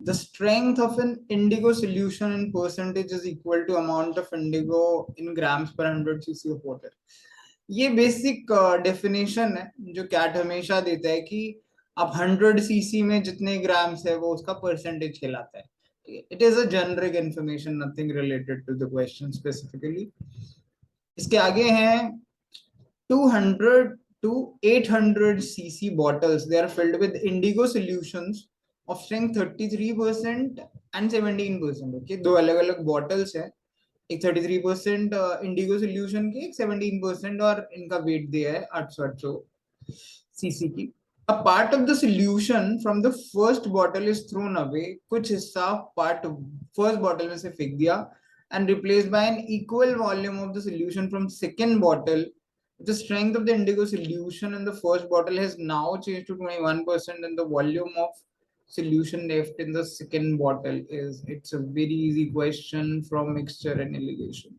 the strength of an indigo solution in percentage is equal to amount of indigo in grams per 100 cc of water. ये basic definition है जो cat हमेशा देता है कि अब 100 सीसी में जितने ग्राम्स है वो उसका परसेंटेज कहलाता है. It is a generic information, nothing related to the question specifically. इसके आगे हैं 200 to 800 cc bottles. They are filled with indigo solutions of strength 33% and 17%. Okay, दो अलग अलग bottles है, एक 33% इंडिगो सोल्यूशन की, एक 17%, और इनका वेट दिया है 800 सीसी की. A part of the solution from the first bottle is thrown away. कुछ हिस्सा part first bottle में से फेंक दिया and replaced by an equal volume of the solution from second bottle. The strength of the indigo solution in the first bottle has now changed to 21% and the volume of solution left in the second bottle is. It's a very easy question from mixture and alligation.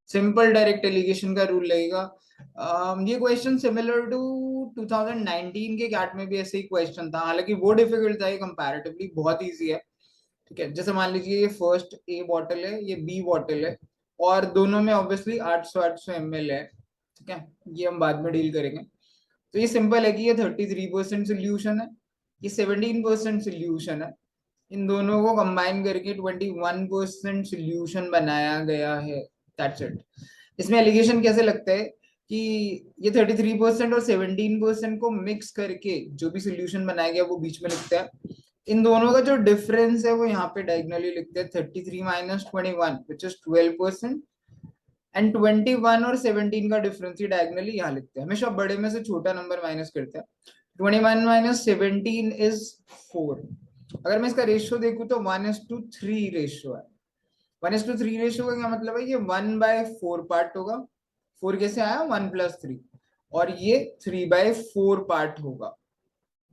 Simple direct alligation का rule लगेगा. ये question similar to 2019 के cat में भी ऐसे ही question था, हालांकि वो डिफिकल्ट था, ये कंपैरेटिवली बहुत इजी है. ठीक है, जैसे मान लीजिए ये फर्स्ट ए बॉटल है, ये बी बॉटल है, और दोनों में ऑब्वियसली 800 ml है. ठीक है, ये हम बाद में डील करेंगे. तो ये सिंपल है कि ये 33% सोल्यूशन है, ये 17% सोल्यूशन है. इन दोनों को कंबाइन करके 21% सोल्यूशन बनाया गया है. That's it. इसमें एलिगेशन कैसे लगता है कि ये 33% और 17% को मिक्स करके जो भी सोल्यूशन बनाया गया वो बीच में लिखता है. इन दोनों का जो डिफरेंस है वो यहाँ पे डायगोनली लिखते हैं 33 माइनस 21 विच इज 12%, एंड 21 और 17 का डिफरेंस ही डायगोनली यहाँ लिखते हैं. हमेशा बड़े में से छोटा नंबर माइनस करते हैं. 21 माइनस 17 इज 4. अगर मैं इसका रेशियो देखूं तो 1:3 रेशियो है. 1:3 रेशियो का क्या मतलब है? ये 1/4 पार्ट होगा. 4 कैसे आया? 1 + 3. और ये 3/4 पार्ट होगा.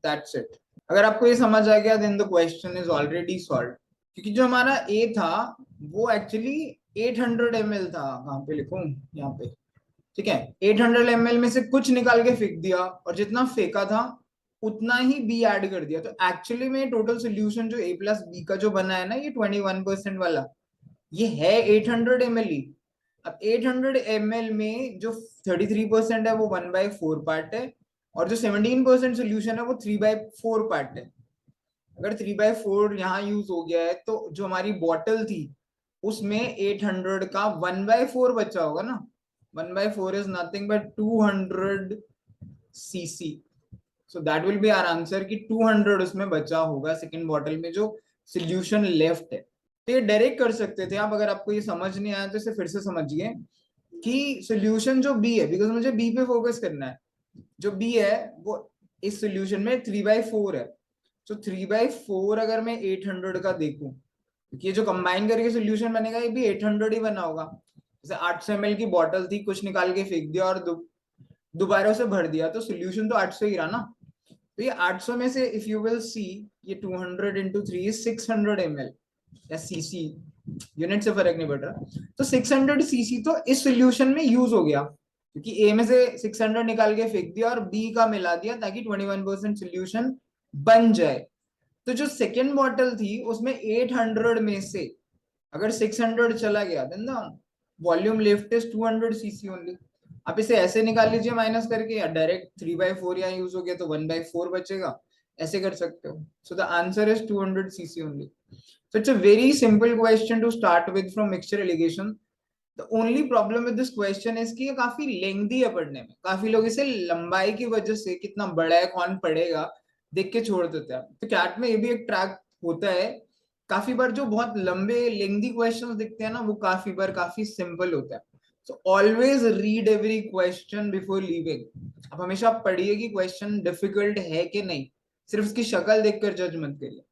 That's it. अगर आपको ये समझ आ गया then the question is already solved. क्योंकि जो हमारा ए था वो एक्चुअली 800 ml था. कहाँ पे लिखूं? यहाँ पे. ठीक है, 800 ml में से कुछ निकाल के फेंक दिया और जितना फेंका था उतना ही बी ऐड कर दिया. तो एक्चुअली में टोटल सोल्यूशन जो a + b का जो बना है ना, ये 21% वाला, ये है 800 ml ही. अब 800 ml में जो 33% है वो 1/4 पार्ट है, और जो 17% सोल्यूशन है वो 3/4 पार्ट है. अगर 3/4 यहाँ यूज हो गया है तो जो हमारी बॉटल थी उसमें 800 का 1/4 बचा होगा ना. 1/4 is nothing but 200 cc. So that will be our answer कि 200 उसमें बचा होगा सेकेंड बॉटल में जो सोल्यूशन लेफ्ट है. तो ये डायरेक्ट कर सकते थे आप. अगर आपको ये समझ नहीं आया तो इसे फिर से समझिए कि सोल्यूशन जो बी है, बिकॉज मुझे बी पे फोकस करना है, जो बी है वो इस सोल्यूशन में 3/4 है. तो 3/4 अगर मैं 800 का देखूं, ये जो कंबाइन करके सोल्यूशन बनेगा ये भी 800 ही बना होगा. जैसे 800 ml की बॉटल थी, कुछ निकाल के फेंक दिया और दोबारा से भर दिया, तो सोल्यूशन तो 800 ही रहा ना. तो ये 800 में से इफ यू विल सी, ये 200 × 3 इज 600 ml या सीसी, यूनिट से फर्क नहीं पड़ रहा. तो 600 सीसी तो इस सोल्यूशन में यूज हो गया, क्योंकि ए में से 600 निकाल के फेंक दिया और बी का मिला दिया ताकि 21% सोल्यूशन बन जाए. तो जो सेकेंड बॉटल थी उसमें 800 में से अगर 600 चला गया then the volume left is 200 cc only. आप इसे ऐसे निकाल लीजिए माइनस करके, या डायरेक्ट 3/4 यहाँ यूज हो गया तो 1/4 बचेगा, ऐसे कर सकते हो. So the answer is 200 cc only. So it's a very simple question to start with from mixture alligation. The only problem with this question is कि ये काफी लेंथी है पढ़ने में. काफी लोग इसे लंबाई की वजह से, कितना बड़ा है कौन पढ़ेगा, देख के छोड़ देते हैं. तो कैट में ये भी एक ट्रैक होता है. काफी बार जो बहुत लंबे लेंथी क्वेश्चंस दिखते हैं ना, वो काफी बार काफी सिंपल होता है. So always read every question before leaving. आप हमेशा पढ़िए कि क्वेश्चन डिफिकल्ट है कि नहीं, सिर्फ उसकी शक्ल देखकर जज मत करिए.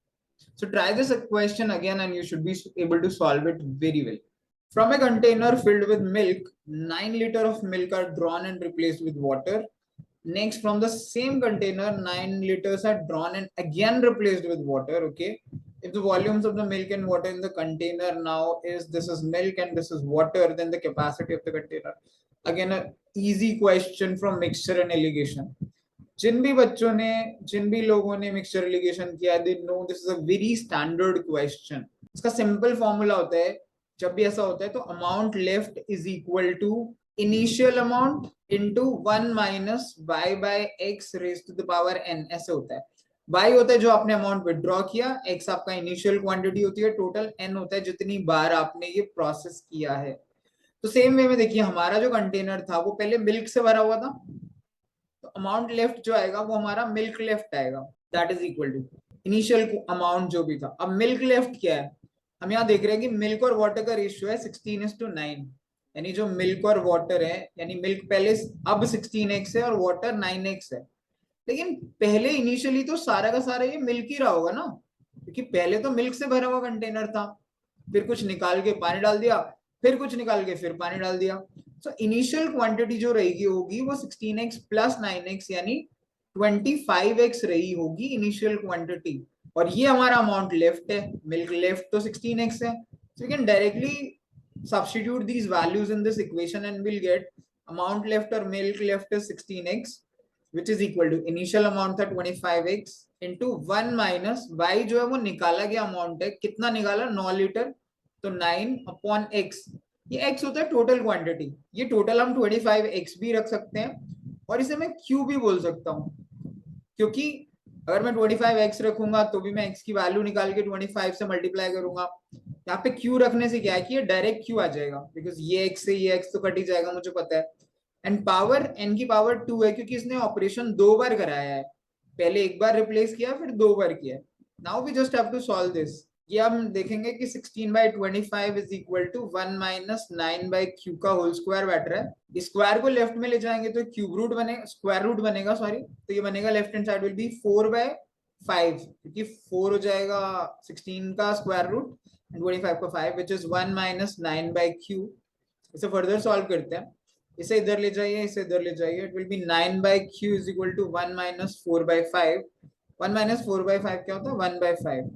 So try this question again and you should be able to solve it very well. From a container filled with milk, 9 liters of milk are drawn and replaced with water. Next, from the same container, 9 liters are drawn and again replaced with water. Okay. If the volumes of the milk and water in the container now is, this is milk and this is water, then the capacity of the container. Again, an easy question from mixture and alligation. जिन भी बच्चों ने, जिन भी लोगों ने mixture alligation किया, they know this is a very standard question. इसका simple formula होता है, जब भी ऐसा होता है तो amount left is equal to initial amount into 1 minus y by x raise to the power n, ऐसे होता है। y होता है जो आपने अमाउंट विड्रॉ किया, x आपका इनिशियल क्वांटिटी होती है टोटल, n होता है जितनी बार आपने ये प्रोसेस किया है। तो सेम वे में देखिए, हमारा जो कंटेनर था वो पहले मिल्क से भरा हुआ था, तो अमाउंट लेफ्ट जो आएगा वो हमारा मिल्क लेफ्ट आएगा, that is equal to initial amount जो भी था। अब मिल्क लेफ्ट क्या है, हम यहाँ देख रहे हैं कि मिल्क और वाटर का रेशियो है 16:9, यानी जो मिल्क और वाटर है, यानी मिल्क पहले अब 16x है और वाटर 9x है। लेकिन पहले इनिशियली तो सारा का सारा ये मिल्क ही रहा होगा ना, क्योंकि पहले तो मिल्क से भरा हुआ कंटेनर था, फिर कुछ निकाल के पानी डाल दिया, फिर कुछ निकाल के फिर पानी डाल दिया। सो इनिशियल क्वांटिटी जो रहेगी होगी वो 16x प्लस 9x यानी 25x रही होगी इनिशियल क्वांटिटी, और ये हमारा अमाउंट लेफ्ट है, मिल्क लेफ्ट तो 16x है। So we can directly substitute these values in this equation and we'll get amount left or milk left is 16x, which is equal to initial amount था 25x into 1 minus y जो है वो निकाला गया amount है, कितना निकाला 9 litre, तो 9 अपॉन x, ये x होता है टोटल क्वांटिटी, ये टोटल हम 25x भी रख सकते हैं और इसे मैं q भी बोल सकता हूँ, क्योंकि अगर मैं 25x रखूंगा तो भी मैं x की वैल्यू निकाल के 25 से मल्टीप्लाई करूंगा। यहाँ पे q रखने से क्या है कि ये डायरेक्ट q आ जाएगा, बिकॉज ये x से ये x तो कट ही जाएगा, मुझे पता है। एंड पावर n की पावर 2 है, क्योंकि इसने ऑपरेशन 2 बार कराया है, पहले एक बार रिप्लेस किया फिर 2 बार किया। Now we just have to solve this. ये हम देखेंगे कि 16/25 is equal to 1 minus 9/q का होल स्क्वायर बैठ रहा है। स्क्वायर को लेफ्ट में ले जाएंगे तो क्यूब रूट बनेगा, स्क्वायर रूट बनेगा सॉरी, तो ये बनेगा left hand side will be 4/5, क्योंकि 4 हो जाएगा 16 का स्क्वायर रूट एंड 25 का 5 विच इज 1 माइनस 9/q। इसे फर्दर सॉल्व करते हैं, इसे इधर ले जाइए, इसे इधर ले जाइए, it will be 9/q is equal to 1 minus 4/5। 1 minus 4/5 क्या होता है 1/5,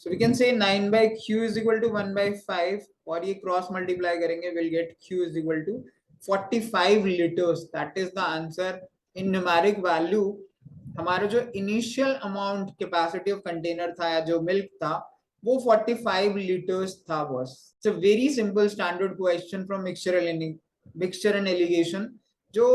so we can say 9/q is equal to 1/5 और ये क्रॉस मल्टीप्लाई करेंगे we'll get q is equal to 45 liters, that is the answer in numeric value। हमारा जो initial amount capacity of container था या जो मिल्क था वो 45 लीटर्स था boss. It's a very simple standard question from mixture and allegation, जो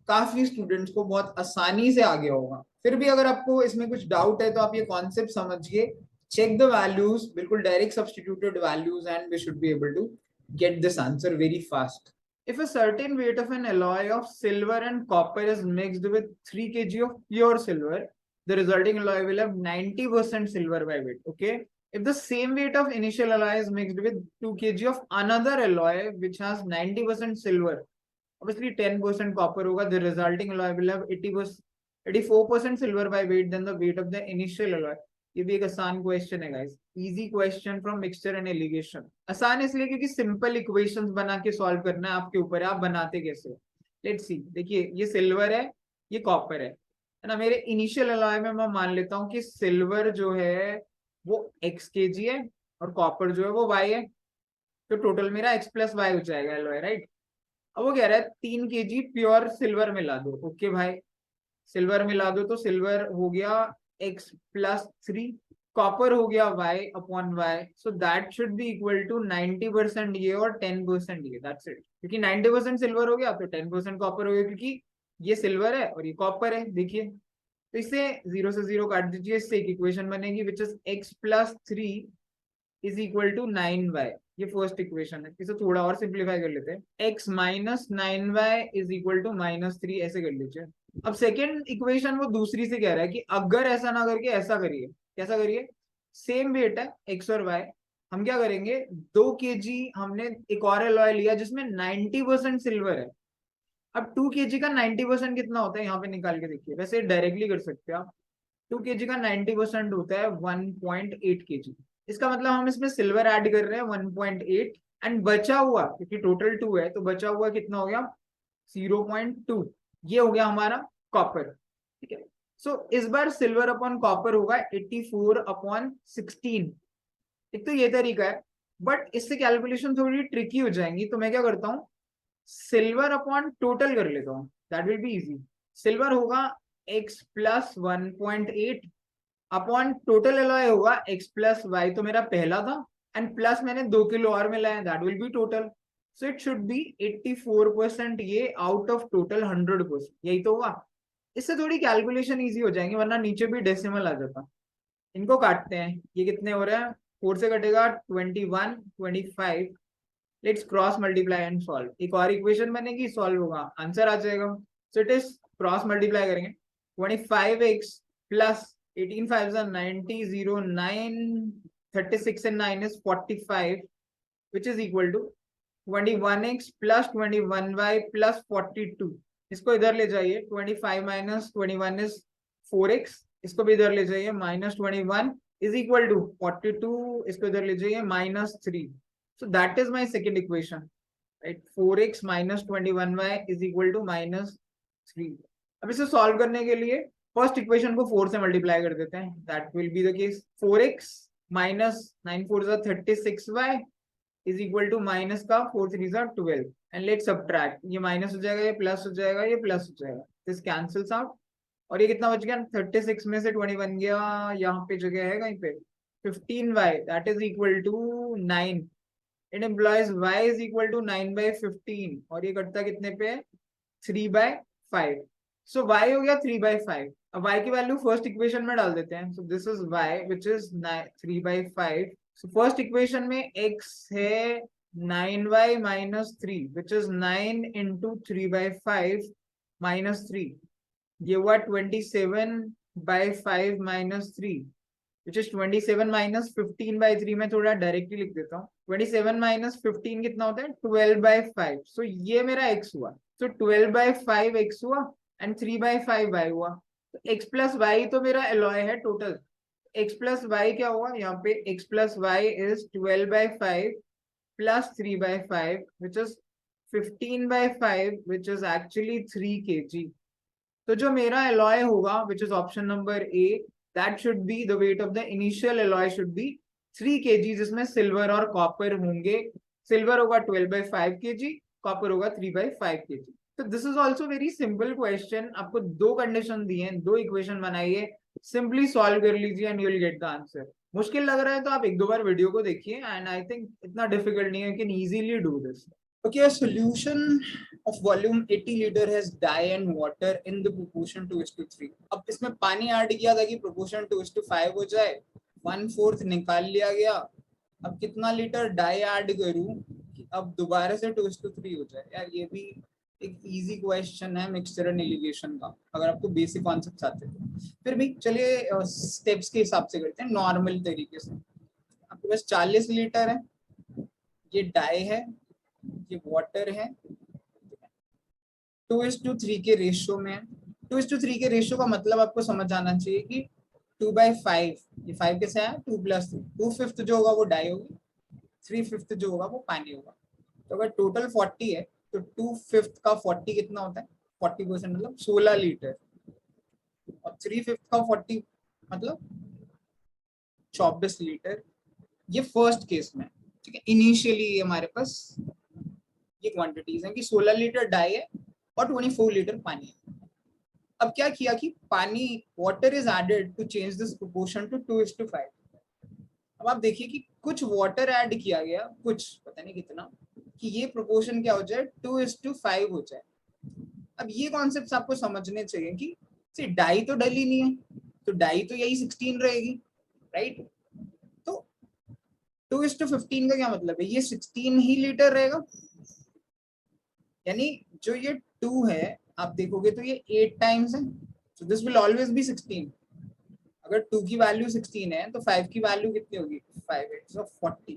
काफी स्टूडेंट्स को बहुत आसानी से आ गया होगा। फिर भी अगर आपको इसमें कुछ डाउट है तो आप ये कॉन्सेप्ट समझिए, check the values, बिल्कुल direct substituted values and we should be able to get this answer very fast. If a certain weight of an alloy of silver and copper is mixed with 3 kg of pure silver, the resulting alloy will have 90% silver by weight. Okay. If the same weight of initial alloy is mixed with 2 kg of another alloy which has 90% silver, obviously 10% copper होगा, the resulting alloy will have 84% silver by weight than the weight of the initial alloy. ये भी एक आसान question है guys, easy question from mixture and allegation. आसान इसलिए क्योंकि simple equations बना के सॉल्व करना है, आपके ऊपर है आप बनाते कैसे हो। लेट्स सी, देखिए ये सिल्वर है, ये कॉपर है ना। मेरे इनिशियल अलॉय में मैं मान लेता हूँ कि सिल्वर जो है वो x kg है और कॉपर जो है वो y है, तो टोटल मेरा x प्लस वाई हो जाएगा अलॉय, राइट। अब वो कह रहा है 3 kg प्योर सिल्वर मिला दो। ओके भाई, सिल्वर मिला दो तो सिल्वर हो गया x प्लस 3, कॉपर हो गया y upon y, so that should be equal to 90% ये और 10% ये, दैट्स इट। क्योंकि 90% सिल्वर हो गया तो 10% कॉपर हो गया, क्योंकि ये सिल्वर है और ये कॉपर है। देखिए तो इसे 0 से 0 काट दीजिए, इससे एक इक्वेशन बनेगी which is x plus 3 is equal to 9y। ये फर्स्ट इक्वेशन है, इसे थोड़ा और सिंप्लीफाई कर लेते हैं, x minus 9y is equal to -3, ऐसे कर लीजिए। अब सेकेंड इक्वेशन वो दूसरी से कह रहा है कि अगर ऐसा ना करके ऐसा करिए। कैसा करिए, सेम वेट है x और y, हम क्या करेंगे 2 kg हमने एक और अलॉय लिया जिसमें 90% सिल्वर है। अब 2 kg का 90% कितना होता है यहाँ पे निकाल के देखिए, वैसे डायरेक्टली कर सकते हो आप। 2 kg का 90% होता है 1.8 kg। इसका मतलब हम इसमें सिल्वर ऐड कर रहे हैं 1.8 एंड बचा हुआ, क्योंकि टोटल 2 है तो बचा हुआ कितना हो गया 0.2, ये हो गया हमारा कॉपर। ठीक है, सो इस बार सिल्वर अपॉन कॉपर होगा 84/16। एक तो ये तरीका है, बट इससे कैलकुलेशन थोड़ी ट्रिकी हो जाएंगी, तो मैं क्या करता हूँ सिल्वर अपॉन टोटल कर लेता हूँ, that will be easy. Silver होगा x plus 1.8 upon total alloy होगा x प्लस वाई, तो मेरा पहला था, एंड प्लस मैंने 2 किलो और मिलाया, that will be total. So it should be 84%, ये आउट ऑफ टोटल 100%, यही तो हुआ. इससे थोड़ी कैलकुलेशन इजी हो जाएंगे, वरना नीचे भी डेसिमल आ जाता. इनको काटते हैं, ये कितने हो रहे हैं, 4 से कटेगा 21, 25. Let's cross multiply and solve. एक और इक्वेशन बनेगी, सॉल्व होगा, आंसर आ जाएगा. So it is cross multiply करेंगे. 25x plus 18 5 90, 0 9, 36 and 9 is 45, which is equal to 21x plus 21y plus 42. इसको इधर ले जाइए, 25 minus 21 is 4x. इसको भी इधर ले जाइए, minus 21 is equal to 42. इसको इधर ले जाइए, minus 3. So that is my second equation, right? 4x minus 21y is equal to minus 3. अब इसे सॉल्व करने के लिए फर्स्ट इक्वेशन को 4 से मल्टीप्लाई कर देते हैं. That will be the case. 4x minus 9 4 36y is equal to minus का 4 3 12. एंड लेट सब्ट्रैक्ट, ये माइनस हो जाएगा, ये प्लस हो जाएगा, ये प्लस हो जाएगा, दिस कैंसिल्स आउट. और ये कितना बच गया, 36 में से 20 बन गया, यहाँ पे जगह है कहीं पे 15y, that is equal to 9. It implies y is equal to 9/15, और ये कटता कितने पे, 3/5. सो y हो गया 3/5. अब y की वैल्यू फर्स्ट इक्वेशन में डाल देते हैं. So this is y which is 3/5. So first equation में x है 9y minus 3, which is 9 into 3/5 minus 3. ये हुआ 27/5 minus 3, which is 27 minus 15/3. मैं थोड़ा डायरेक्टली लिख देता हूँ. 27 minus 15 कितना होता है, 12/5. सो ये मेरा x हुआ. सो 12/5 x हुआ एंड 3/5 y हुआ. तो x प्लस वाई तो मेरा एलॉय है टोटल. x प्लस वाई क्या हुआ यहाँ पे, x plus y is 12/5 plus 3/5, which is 15/5, which is actually 3 kg. तो जो मेरा एलॉय होगा, which is option number A, that should be the weight of the initial alloy should be 3 kg, जिसमें silver और कॉपर होंगे. Silver होगा 12/5 kg, copper होगा 3/5 kg. तो this is also very simple question. आपको दो कंडीशन दिए हैं, दो इक्वेशन बनाइए, सिंपली सॉल्व कर लीजिए and you will get the answer. मुश्किल लग रहा है तो आप एक दो बार वीडियो को देखिए, एंड आई थिंक इतना डिफिकल्ट नहीं है, can easily do this. Okay, a solution of volume 80 liter has dye and water in the proportion 2:3. अब इसमें पानी ऐड किया था कि proportion 2:5 हो जाए, 1/4 निकाल लिया गया. अब कितना लीटर डाई ऐड करूं कि अब दोबारा से 2:3 हो जाए. यार ये भी एक इजी क्वेश्चन है मिक्सचर एंड एलिगेशन का, अगर आपको बेसिक कॉन्सेप्ट आते हैं. फिर भी चलिए स्टेप्स के हिसाब से करते हैं, नॉर्मल तरीके से. आपके पास 40 लीटर है, ये डाई है, ये वाटर है, 2:3 के रेशियो में. 2:3 के रेशियो का मतलब आपको समझ आना चाहिए कि 2/5, ये 5 कैसे आया, 2 + 3, 2/5 जो होगा वो डाई होगी, 3/5 जो होगा वो पानी होगा. तो अगर टोटल 40 है तो 2/5 का 40 कितना होता है, 40% मतलब 16 लीटर, और 3/5 का 40 मतलब 24 लीटर. ये फर्स्ट केस में, ठीक है. इनिशियली हमारे पास ये क्वांटिटीज हैं कि 16 लीटर डाई है और 24 लीटर पानी है. अब क्या किया कि पानी, water is added to change this proportion to 2:5. अब आप देखिए कि कुछ वाटर ऐड किया गया, कुछ पता नहीं कितना, कि ये प्रोपोर्शन क्या हो जाए, 2:5 हो जाए. अब ये कॉन्सेप्ट आपको समझने चाहिए कि डाई तो डली नहीं है, तो डाई तो यही 16 रहेगी, राइट. तो 2:15 का क्या मतलब है, ये 16 ही लीटर रहेगा. यानी जो ये 2 है, आप देखोगे तो ये 8 टाइम्स है, so this will always be 16. अगर 2 की वैल्यू 16 है तो 5 की वैल्यू कितनी होगी, 5 so 40.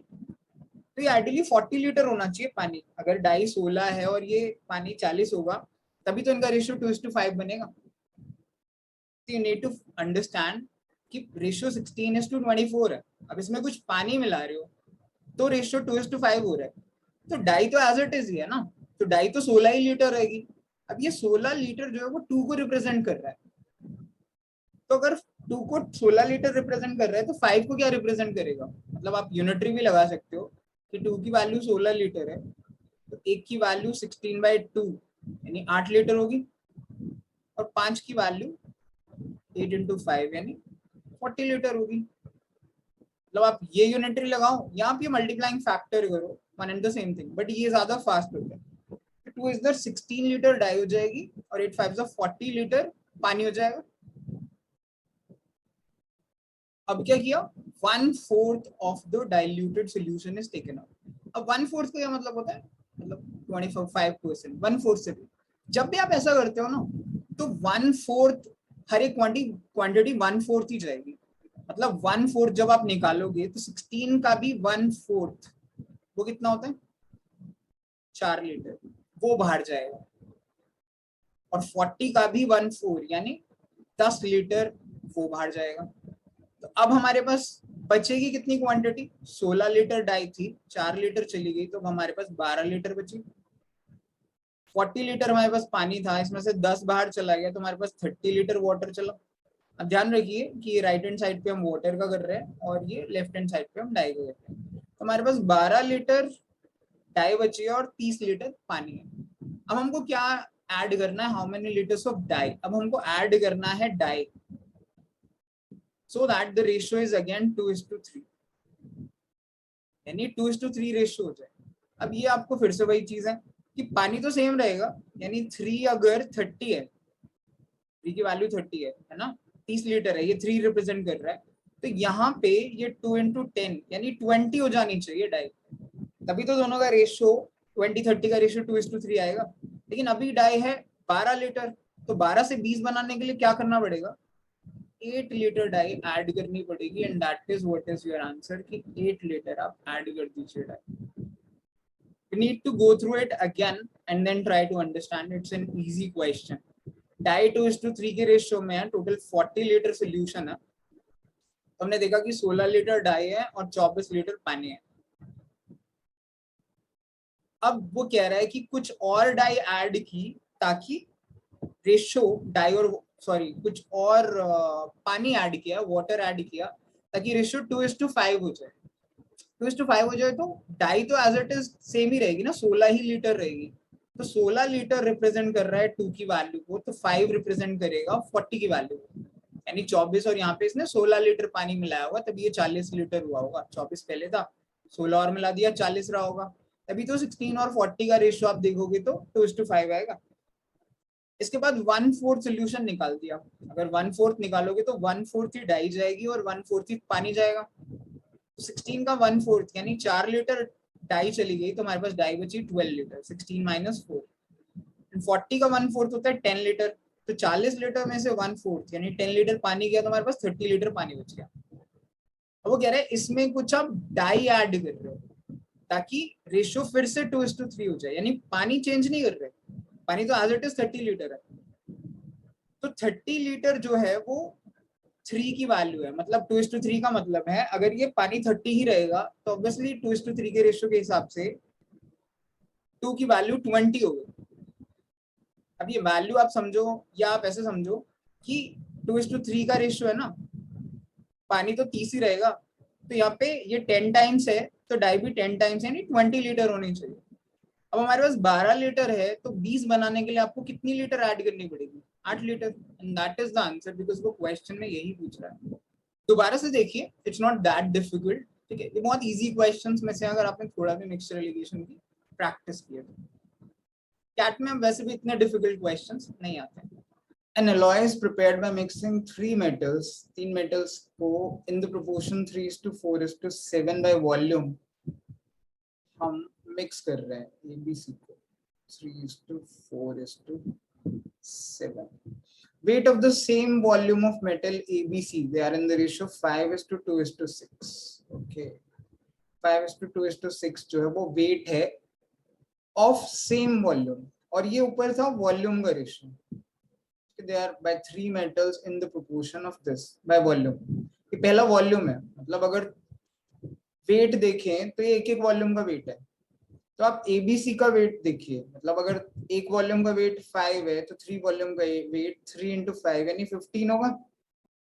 तो ये आइडियली 40 लीटर होना चाहिए पानी. अगर डाई 16 है और ये पानी 40 होगा, तभी तो इनका रेशियो 2:5 बनेगा. यू नीड टू अंडरस्टैंड कि रेशियो 16:24 है. अब इसमें कुछ पानी मिला रहे हो तो रेशियो 2:5 हो रहा है. तो डाई तो एज इट इज ही है ना, तो डाई तो 16 ही लीटर रहेगी. अब ये 16 लीटर जो है वो 2 को रिप्रेजेंट कर रहा है. तो अगर 2 को 16 लीटर रिप्रेजेंट कर रहा है तो 5 को क्या रिप्रेजेंट करेगा, मतलब आप यूनिटरी भी लगा सकते हो कि 2 की वैल्यू 16 लीटर है तो 1 की वैल्यू 16/2 यानी 8 लीटर होगी, और 5 की वैल्यू 8 इंटू 5 यानी 40 लीटर होगी। मतलब आप ये यूनिटरी लगाओ या आप ये मल्टीप्लाइंग फैक्टर करो, one and the same thing, but ये ज्यादा फास्ट होता है। 2 इज 16 लीटर डाई हो जाएगी और 8 5 40 लीटर पानी हो जाएगा। अब क्या किया, 1/4 of the diluted solution is taken out. अब 1/4 का क्या मतलब होता है, मतलब 25%, 1/4 से भी। जब भी आप ऐसा करते हो ना तो 1/4 हर एक क्वांटिटी 1/4 ही जाएगी। मतलब 1/4 जब आप निकालोगे तो 16 का भी 1/4 वो कितना होता है, 4 लीटर, वो बाहर जाएगा। और 40 का भी 1/4 यानी 10 लीटर वो बाहर जाएगा। तो अब हमारे पास बचेगी कितनी क्वांटिटी, 16 लीटर डाई थी, 4 लीटर चली गई, तो हमारे पास 12 लीटर बची। 40 लीटर हमारे पास पानी था, इसमें से 10 बाहर चला गया, तो हमारे पास 30 लीटर वाटर चला। अब ध्यान रखिए कि ये राइट हैंड साइड पे हम वाटर का कर रहे हैं और ये लेफ्ट हैंड साइड पे हम डाई का कर रहे हैं। तो हमारे पास 12 लीटर डाई बची है और 30 लीटर पानी है। अब हमको क्या ऐड करना है, how many litres of dye. अब हमको ऐड करना है dye, so that the ratio is again 2:3, यानी 2:3 रेशियो हो जाए। अब ये आपको फिर से वही चीज है कि पानी तो सेम रहेगा, यानी 3 अगर 30 है, 3 की वैल्यू 30 है ना, 30 लीटर है, ये 3 रिप्रेजेंट कर रहा है, तो यहाँ पे ये 2 इंटू 10 यानी 20 हो जानी चाहिए डाई, तभी तो दोनों का रेशियो 20-30 का रेशियो 2:3 आएगा। लेकिन अभी डाई है 12 लीटर, तो 12 से 20 बनाने के लिए क्या करना पड़ेगा, 8 लीटर डाई ऐड करनी पड़ेगी, and that is what is your answer कि 8 लीटर आप ऐड कर दीजिए die. You need to go through it again and then try to understand. It's an easy question. Dye 2:3 के रेशियो में है, total 40 litre solution है। तो हमने देखा कि 16 लीटर डाई है और 24 लीटर पानी है। अब वो कह रहा है कि कुछ और डाई ऐड की ताकि रेशियो डाई और सॉरी कुछ और पानी ऐड किया, वाटर ऐड किया, ताकि रेशियो 2:5 हो जाए। 2:5 हो जाए तो डाई तो एज इट इज सेम ही रहेगी ना, 16 ही लीटर रहेगी। तो 16 लीटर रिप्रेजेंट कर रहा है 2 की वैल्यू को, तो 5 रिप्रेजेंट करेगा 40 की वैल्यू को, यानी 24, और यहाँ पे इसने 16 लीटर पानी मिलाया होगा, तभी ये 40 लीटर हुआ होगा। 24 पहले था, 16 और मिला दिया, 40 रहा होगा, तभी तो 16 और 40 का रेशियो आप देखोगे तो 2:5 आएगा। इसके बाद 1/4 सोल्यूशन निकाल दिया। अगर 1/4 निकालोगे तो 1/4 ही डाई जाएगी और 1/4 ही पानी जाएगा। 16 का 1/4 यानी 4 लीटर डाई चली गई, तो हमारे पास डाई बची 12 लीटर, 16 माइनस 4। 40 का 1/4 होता है 10 लीटर, तो 40 लीटर में से 1/4 यानी 10 लीटर पानी गया, तो हमारे पास 30 लीटर पानी बच गया। अब वो कह रहे हैं इसमें कुछ आप डाई ऐड कर रहे हो ताकि रेशियो फिर से 2:3 हो जाए, यानी पानी चेंज नहीं कर रहे, पानी तो एज इट इज 30 लीटर है। तो 30 लीटर जो है वो 3 की वैल्यू है, मतलब 2:3 का मतलब है अगर ये पानी 30 ही रहेगा तो ऑब्वियसली 2:3 के रेशियो के हिसाब से 2 की वैल्यू 20 हो गई। अब ये वैल्यू आप समझो या आप ऐसे समझो कि 2:3 का रेशियो है ना, पानी तो 30 ही रहेगा, तो यहाँ पे ये 10 टाइम्स है, तो डाई भी 10 टाइम्स यानी 20 लीटर होनी चाहिए। अब हमारे पास 12 लीटर है, तो 20 बनाने के लिए आपको कितनी लीटर ऐड करनी पड़ेगी, 8 litre, and that is the answer, because वो क्वेश्चन में यही पूछ रहा है। दोबारा से देखिए, इट्स नॉट दैट डिफिकल्ट, ठीक है, ये बहुत इजी क्वेश्चंस में से अगर आपने थोड़ा भी मिक्सचर एलिगेशन की प्रैक्टिस की है तो। कैट में वैसे भी इतने डिफिकल्ट क्वेश्चंस नहीं आते। An alloy is prepared by mixing तीन metals को in the proportion 3:4:7 by volume। हम मिक्स कर रहे हैं ABC को 3:4:7। Weight of the same volume of metal ABC, they are in the ratio 5:2:6। Okay, 5:2:6 जो है वो वेट है ऑफ सेम वॉल्यूम, और ये ऊपर था वॉल्यूम का ratio. They are by 3 metals in the proportion of this by volume। ये पहला वॉल्यूम है, मतलब अगर वेट देखें तो ये एक वॉल्यूम का वेट है। तो आप ABC का वेट देखिए, मतलब अगर एक वॉल्यूम का वेट 5 है तो 3 वॉल्यूम का वेट 3 इंटू 5 यानी 15 होगा।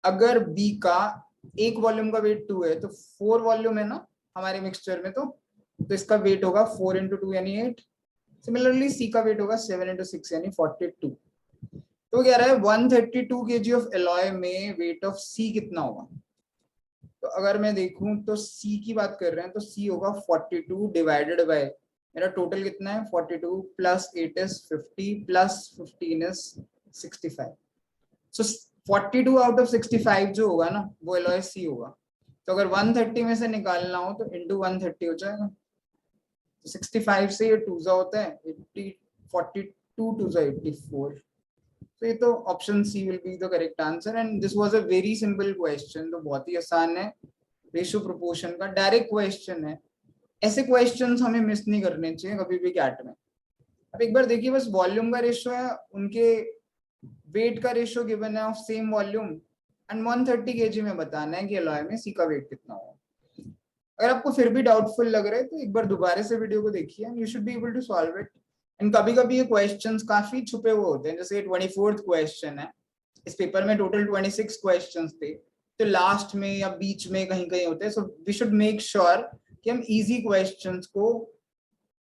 अगर B का एक वॉल्यूम का वेट 2 है तो 4 वॉल्यूम है ना हमारे मिक्सचर में, तो इसका वेट होगा 4 इंटू 2 यानी 8। सिमिलरली C का वेट होगा 7 इंटू 6 यानी 42। तो कह रहा है 132 kg ऑफ एलॉय में वेट ऑफ सी कितना होगा। तो अगर मैं देखूं तो सी की बात कर रहे हैं तो सी होगा 42 डिवाइडेड बाय मेरा टोटल कितना है 42 plus 8 is 50 plus 15 is 65। So 42 out of 65 जो होगा ना वो एलॉय सी होगा। तो अगर 130 में से निकालना हो तो इंटू 130 हो जाएगा। तो 65 से ये 2 होता है 80 42 2 84। तो ये तो option C will be the correct answer and this was a very simple question. तो बहुत ही आसान है, रेशियो प्रोपोर्शन का डायरेक्ट क्वेश्चन है। ऐसे क्वेश्चंस हमें मिस नहीं करने चाहिए कभी भी कैट में। अब एक बार देखिए बस वॉल्यूम का रेशियो है, उनके वेट का रेशियो गिवन है of same volume and 130 kg में बताना है कि एलॉय में सी का वेट कितना होगा। अगर आपको फिर भी डाउटफुल लग रहा है तो एक बार दोबारा से वीडियो को देखिए and you should be able to solve it. And कभी कभी ये क्वेश्चंस काफी छुपे हुए होते हैं, जैसे 24th क्वेश्चन है, इस पेपर में टोटल 26 क्वेश्चंस थे, तो लास्ट में या बीच में कहीं कहीं होते हैं। So we should make sure कि हम इजी क्वेश्चंस को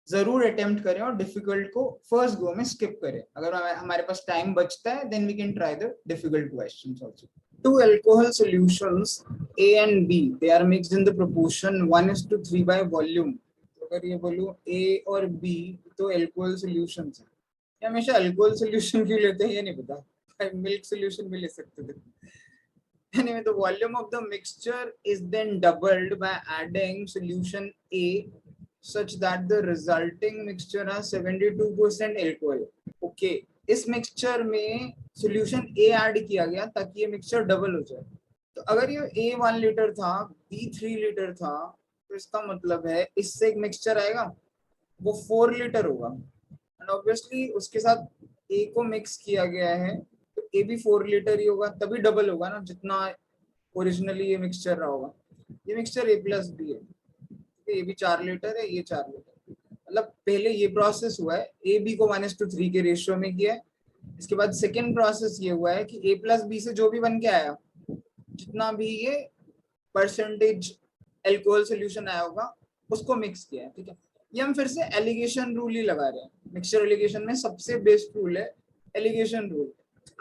जरूर अटेम्प्ट करें और डिफिकल्ट को फर्स्ट गो में स्किप करें। अगर हमारे पास टाइम बचता है then we can try the difficult questions also. Two alcohol solutions A and B, they are mixed in the proportion 1:3 by volume। तो अगर ये बोलूं A और B तो alcohol solutions है। ये हमेशा alcohol solution क्यों लेते हैं ये नहीं पता, मिल्क solution भी ले सकते थे। Anyway, the volume of the mixture is then doubled by adding solution A such that the resulting mixture has 72% alcohol। Okay, इस मिक्सचर में सॉल्यूशन ए ऐड किया गया ताकि ये मिक्सचर डबल हो जाए। तो अगर ये ए 1 लीटर था, बी 3 लीटर था, तो इसका मतलब है इससे एक मिक्सचर आएगा वो 4 लीटर होगा एंड ऑब्वियसली उसके साथ ए को मिक्स किया गया है तो ए भी 4 लीटर ही होगा, तभी डबल होगा ना जितना ओरिजिनली ये मिक्सचर रहा होगा। ये मिक्सचर ए प्लस बी है, ये भी 4 लीटर है, ये 4 लीटर, मतलब पहले ये प्रोसेस हुआ है ए बी को 1:3 के रेशियो में किया है। इसके बाद सेकेंड प्रोसेस ये हुआ है कि ए प्लस बी से जो भी बन के आया, जितना भी ये परसेंटेज एल्कोहल सोल्यूशन आया होगा उसको मिक्स किया है। ठीक है, ये हम फिर से एलिगेशन रूल ही लगा रहे हैं। मिक्सचर एलिगेशन में सबसे बेस्ट रूल है एलिगेशन रूल,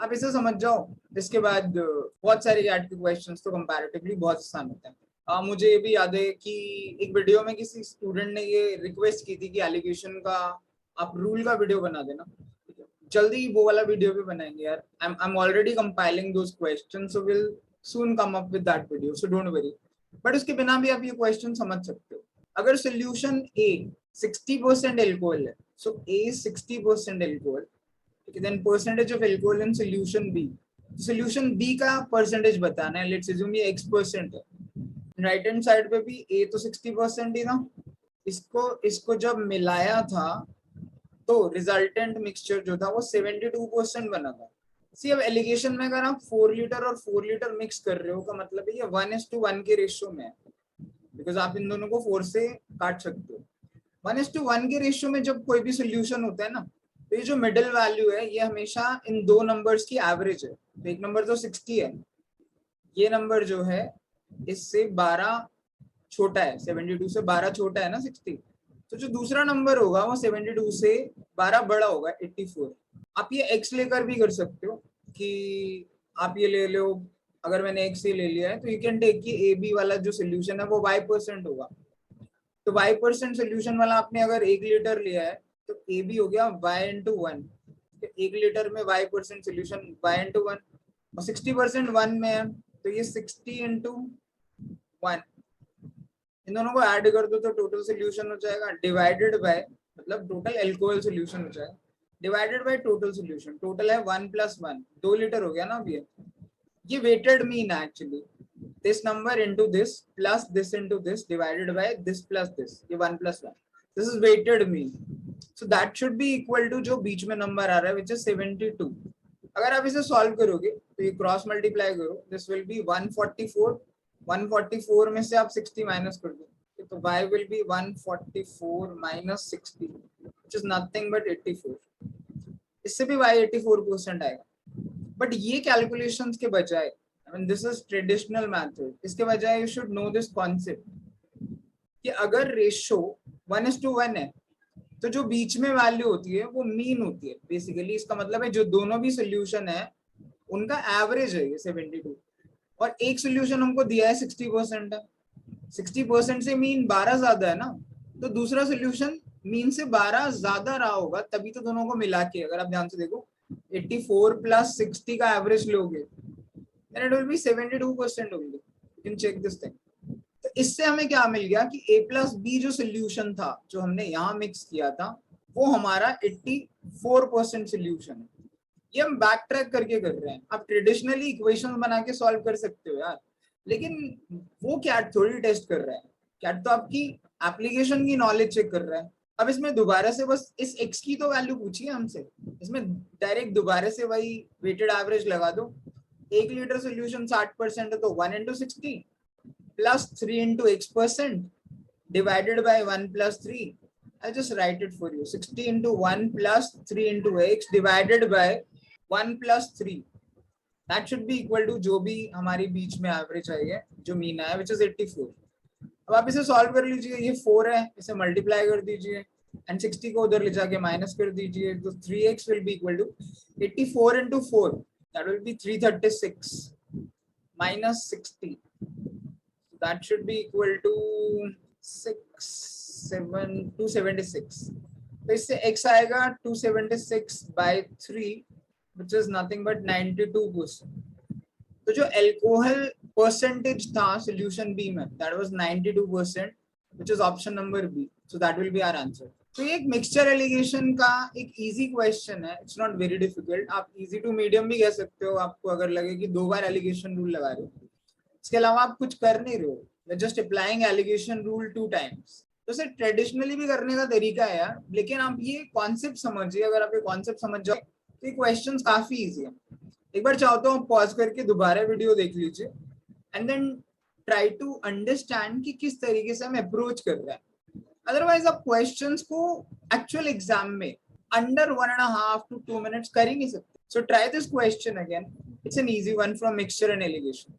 आप इसे समझ जाओ। इसके बाद बहुत सारे कैट के क्वेश्चंस तो कंपैरेटिवली बहुत आसान होते हैं। मुझे ये भी याद है कि एक वीडियो में किसी स्टूडेंट ने ये रिक्वेस्ट की थी कि एलिगेशन का आप रूल का वीडियो बना देना। जल्दी वो वाला वीडियो भी बनाएंगे यार। I am already compiling those questions, so will soon come up with that video, so don't worry. But उसके बिना भी आप ये क्वेश्चन समझ सकते हो। अगर सोल्यूशन ए 60% एल्कोहल है, so A 60% alcohol, then percentage of alcohol in solution B, solution B का परसेंटेज बताना है। लेट्स अज्यूम ये x% है, राइट हैंड साइड पे भी ए तो 60% ही था, इसको जब मिलाया था तो रिजल्टेंट मिक्सचर जो था वो 72% बना था। सी अब एलिगेशन में अगर आप 4 लीटर और 4 लीटर मिक्स कर रहे हो का मतलब है ये 1:1 के रेशियो में है, बिकॉज आप इन दोनों को 4 से काट सकते हो। 1:1 के रेशियो में जब कोई भी सोल्यूशन होता है ना, तो ये जो मिडिल वैल्यू है ये हमेशा इन दो नंबर्स की एवरेज है। तो एक नंबर तो 60 है, ये नंबर जो है इससे 12 छोटा है, 72 से 12 छोटा है ना 60, तो जो दूसरा नंबर होगा वो 72 से 12 बड़ा होगा 84। आप ये x लेकर भी कर सकते हो कि आप ये ले लो, अगर मैंने x से ले लिया है तो यू कैन टेक कि ए बी वाला जो सोल्यूशन है वो y% होगा। तो y% सोल्यूशन वाला आपने अगर 1 लीटर लिया है तो ए बी हो गया y/1। 1 लीटर में y% सोल्यूशन y/1 और 60% 1 में है तो ये 60/1। इन दोनों को ऐड कर दो तो टोटल सोल्यूशन हो जाएगा, डिवाइडेड बाय मतलब टोटल एल्कोहल सोल्यूशन हो जाएगा, divided by total solution. Total है 1 + 1, 2 लीटर हो गया ना। अभी ये वेटेड मीन है actually, this number into this plus this into this divided by this plus this, ये 1 + 1, this is weighted mean. So that should be equal to जो बीच में नंबर आ रहा है विच इज 72। अगर आप इसे सॉल्व करोगे तो ये क्रॉस मल्टीप्लाई करो, दिस विल बी 144। 144 में से आप 60 माइनस कर दो तो y will be 144 minus 60 which is nothing but 84। इससे भी y 84% आएगा। बट ये कैलकुलेशंस के बजाय, I mean this is traditional method, इसके बजाय you should know this concept कि अगर रेशियो 1:1 है तो जो बीच में वैल्यू होती है वो मीन होती है बेसिकली। इसका मतलब है जो दोनों भी सोल्यूशन है उनका एवरेज है ये 72, और एक सोल्यूशन हमको दिया है 60% है, 60% से मीन 12 ज्यादा है ना, तो दूसरा सोल्यूशन मीन से 12 ज्यादा रहा होगा, तभी तो दोनों को मिला के अगर आप ध्यान से देखो 84 प्लस 60 का एवरेज लोगे then it will be 72% only. You can check this thing. तो इससे हमें क्या मिल गया कि a प्लस बी जो सोल्यूशन था जो हमने यहाँ मिक्स किया था वो हमारा 84% सोल्यूशन है। ये हम बैक ट्रैक करके कर रहे हैं। आप ट्रेडिशनली इक्वेशन बना के सॉल्व कर सकते हो यार, लेकिन वो कैट थोड़ी टेस्ट कर रहा है। कैट तो आपकी एप्लीकेशन की नॉलेज चेक कर रहा है। अब इसमें दोबारा से बस इस x की तो वैल्यू पूछी है हमसे, इसमें डायरेक्ट दोबारा से वही वेटेड एवरेज लगा दो। 1 लीटर सोल्यूशन 60% है तो 1 into 60 plus 3 into x% divided by 1 plus 3. I'll just write it for you. 60 into 1 plus 3 into x divided by 1 plus 3. That should be equal to जो भी हमारी बीच में एवरेज आई है, जो मीन आया, which is 84. अब आप इसे सॉल्व कर लीजिए। ये 4 है, इसे मल्टीप्लाई कर दीजिए एंड 60 को उधर ले जाके माइनस कर दीजिए, तो 3x will be equal to 84 into 4. That will be 336 minus 60. That should be equal to 276. तो इससे x आएगा 276 by 3, which is nothing but 92%. तो जो अल्कोहल परसेंटेज था सॉल्यूशन बी में, that was 92%, which is option number B. So that will be our answer. तो ये एक मिक्सचर एलिगेशन का एक इजी क्वेश्चन है, इट्स नॉट वेरी डिफिकल्ट। आप इजी टू मीडियम भी कह सकते हो, आपको अगर लगे कि 2 बार एलिगेशन रूल लगा रहे हो, इसके अलावा आप कुछ कर नहीं रहे हो, just applying alligation rule 2 times। तो इसे ट्रेडिशनली भी करने का तरीका है यार, लेकिन आप ये कॉन्सेप्ट समझिए। अगर आप ये कॉन्सेप्ट समझ जाओ तो ये क्वेश्चन काफी ईजी है। एक बार चाहो तो पॉज करके दोबारा वीडियो देख लीजिए and then try to understand कि किस तरीके से हम अप्रोच कर रहे हैं। अदरवाइज आप क्वेश्चंस को एक्चुअल एग्जाम में अंडर 1.5 to 2 minutes कर ही नहीं सकते। So try this question again, it's an easy one from mixture and allegation.